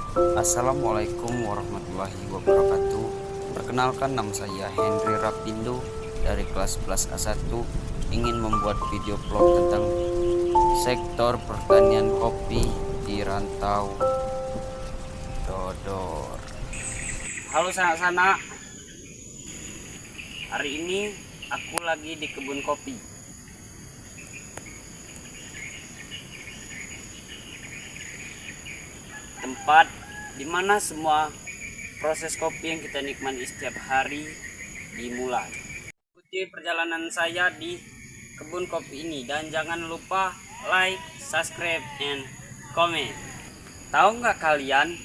Assalamualaikum warahmatullahi wabarakatuh. Perkenalkan, nama saya Henry Rapindo dari kelas 11 A1, ingin membuat video vlog tentang sektor pertanian kopi di Rantau Dodor. Halo sanak-sanak, hari ini aku lagi di kebun kopi. Tempat dimana semua proses kopi yang kita nikmati setiap hari dimulai. Ikuti perjalanan saya di kebun kopi ini dan jangan lupa like, subscribe, and comment. Tahu nggak kalian,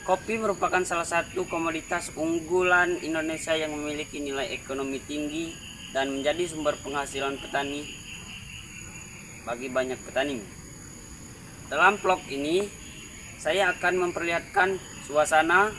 kopi merupakan salah satu komoditas unggulan Indonesia yang memiliki nilai ekonomi tinggi dan menjadi sumber penghasilan petani bagi banyak petani. Dalam vlog ini saya akan memperlihatkan suasana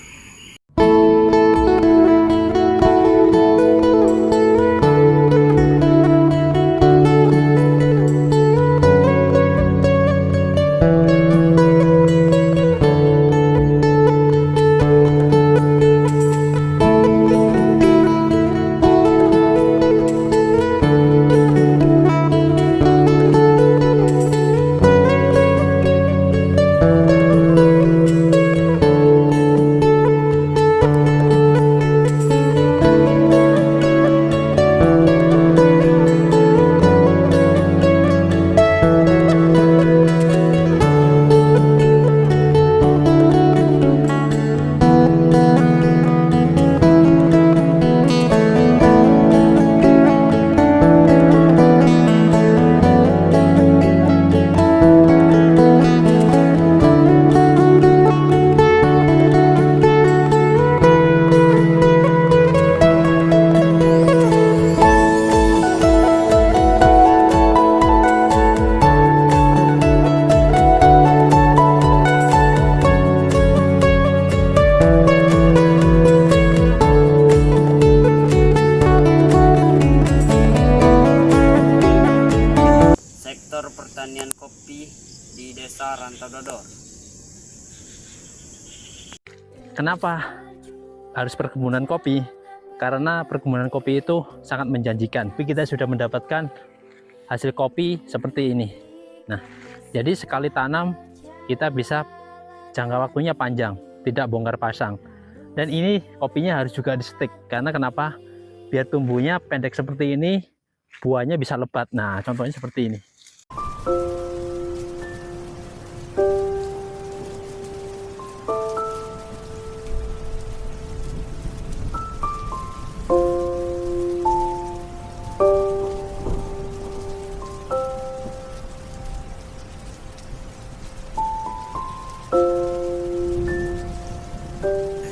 sektor pertanian kopi di Desa Rantau Dodor. Kenapa harus perkebunan kopi? Karena perkebunan kopi itu sangat menjanjikan. Tapi kita sudah mendapatkan hasil kopi seperti ini. Nah, jadi sekali tanam kita bisa jangka waktunya panjang, tidak bongkar pasang. Dan ini kopinya harus juga di stik. Karena kenapa? Biar tumbuhnya pendek seperti ini, buahnya bisa lebat. Nah, contohnya seperti ini.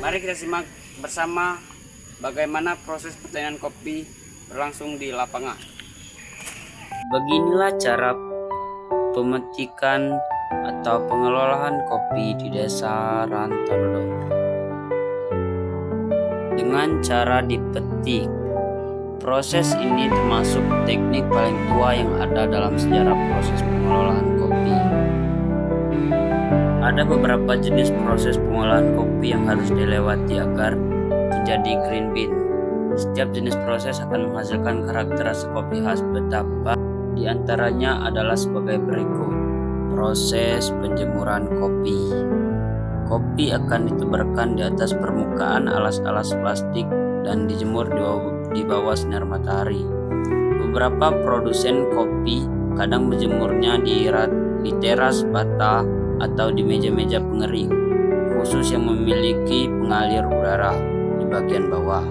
Mari kita simak bersama bagaimana proses pertanian kopi berlangsung di lapangan. Beginilah cara pemetikan atau pengelolaan kopi di Desa Rantau Dodor. Dengan cara dipetik, proses ini termasuk teknik paling tua yang ada dalam sejarah proses pengelolaan kopi. Ada beberapa jenis proses pengolahan kopi yang harus dilewati agar menjadi green bean. Setiap jenis proses akan menghasilkan karakteristik kopi khas. Betapa di antaranya adalah sebagai berikut. Proses penjemuran kopi. Kopi akan ditebarkan di atas permukaan alas-alas plastik dan dijemur di bawah sinar matahari. Beberapa produsen kopi kadang menjemurnya di teras bata atau di meja-meja pengering khusus yang memiliki pengalir udara di bagian bawah.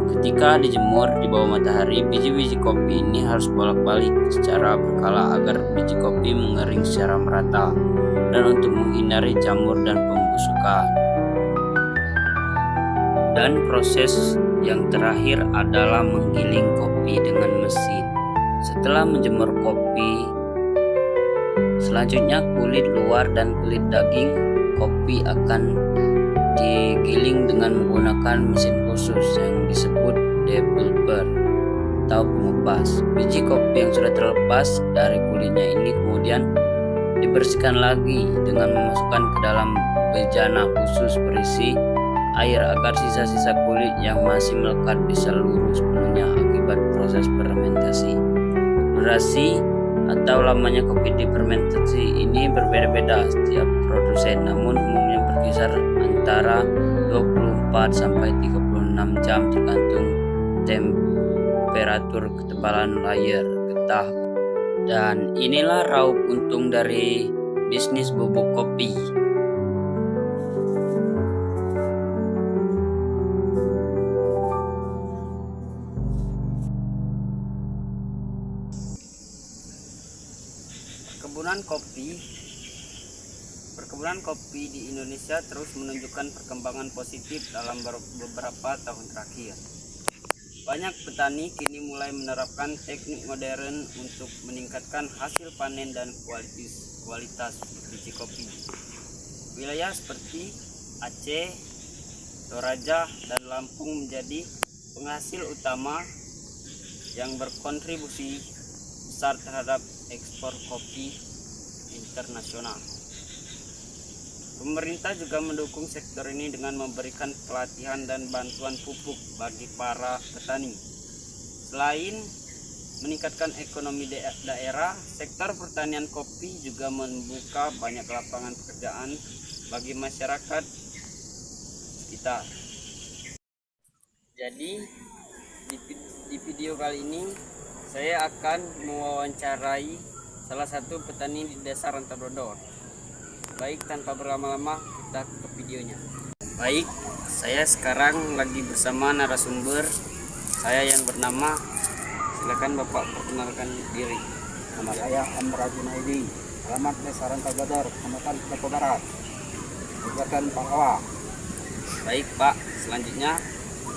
Ketika dijemur di bawah matahari, biji-biji kopi ini harus bolak-balik secara berkala agar biji kopi mengering secara merata dan untuk menghindari jamur dan pembusukan. Dan proses yang terakhir adalah menggiling kopi dengan mesin. Setelah menjemur kopi, selanjutnya kulit luar dan kulit daging kopi akan digiling dengan menggunakan mesin khusus yang disebut depulper atau pengupas. Biji kopi yang sudah terlepas dari kulitnya ini kemudian Dibersihkan lagi dengan memasukkan ke dalam bejana khusus berisi air agar sisa-sisa kulit yang masih melekat bisa luruh sepenuhnya akibat proses fermentasi. Durasi atau lamanya kopi di fermentasi ini berbeda-beda setiap produsen, namun umumnya berkisar antara 24 sampai 36 jam tergantung temperatur ketebalan layer getah. Dan inilah raup untung dari bisnis bubuk kopi. Perkebunan kopi di Indonesia terus menunjukkan perkembangan positif dalam beberapa tahun terakhir. Banyak petani kini mulai menerapkan teknik modern untuk meningkatkan hasil panen dan kualitas biji kopi. Wilayah seperti Aceh, Toraja, dan Lampung menjadi penghasil utama yang berkontribusi besar terhadap ekspor kopi internasional. Pemerintah juga mendukung sektor ini dengan memberikan pelatihan dan bantuan pupuk bagi para petani. Selain meningkatkan ekonomi daerah, sektor pertanian kopi juga membuka banyak lapangan pekerjaan bagi masyarakat sekitar. Jadi di video kali ini saya akan mewawancarai salah satu petani di Desa Rantau-Dodor. Baik, tanpa berlama-lama kita ke videonya. Baik, saya sekarang lagi bersama narasumber saya yang bernama, silakan Bapak perkenalkan diri. Nama saya Amra Junaidi, alamat Desa Rantau-Dodor, Kecamatan Lopo Barat, Kabupaten Palawa. Baik Pak, selanjutnya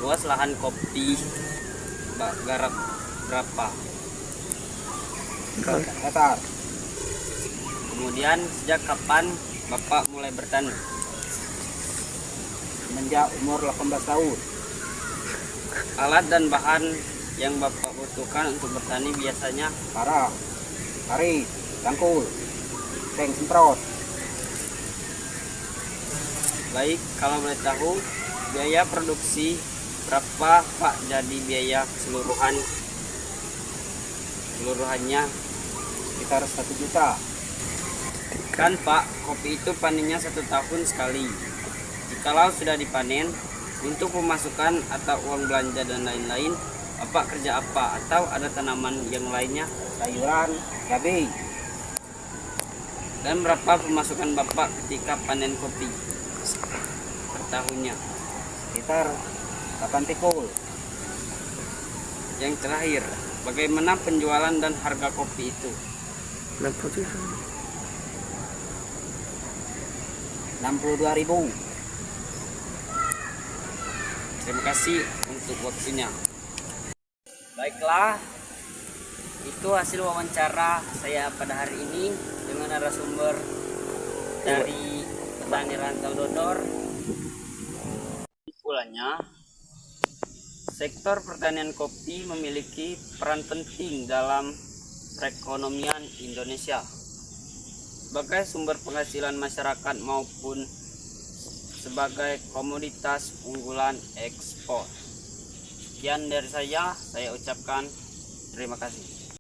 luas lahan kopi garap berapa? Hektar. Kemudian sejak kapan Bapak mulai bertani? Semenjak umur 18 tahun. Alat dan bahan yang Bapak butuhkan untuk bertani biasanya? Parah, tarik, cangkul, tank semprot. Baik, kalau boleh tahu biaya produksi berapa Pak, jadi biaya keseluruhannya? Sekitar 1 juta. Kan Pak, kopi itu panennya 1 tahun sekali. Jikalau sudah dipanen, untuk pemasukan atau uang belanja dan lain-lain, Bapak kerja apa? Atau ada tanaman yang lainnya? Sayuran, cabai. Dan berapa pemasukan Bapak ketika panen kopi per tahunnya? Sekitar 8 tikul. Yang terakhir, bagaimana penjualan dan harga kopi itu? 62.000. Terima kasih untuk waktunya. Baiklah, itu hasil wawancara saya pada hari ini dengan narasumber dari petani Rantau-Dodor. Kesimpulannya, sektor pertanian kopi memiliki peran penting dalam perekonomian Indonesia sebagai sumber penghasilan masyarakat maupun sebagai komoditas unggulan ekspor. Sekian dari saya ucapkan terima kasih.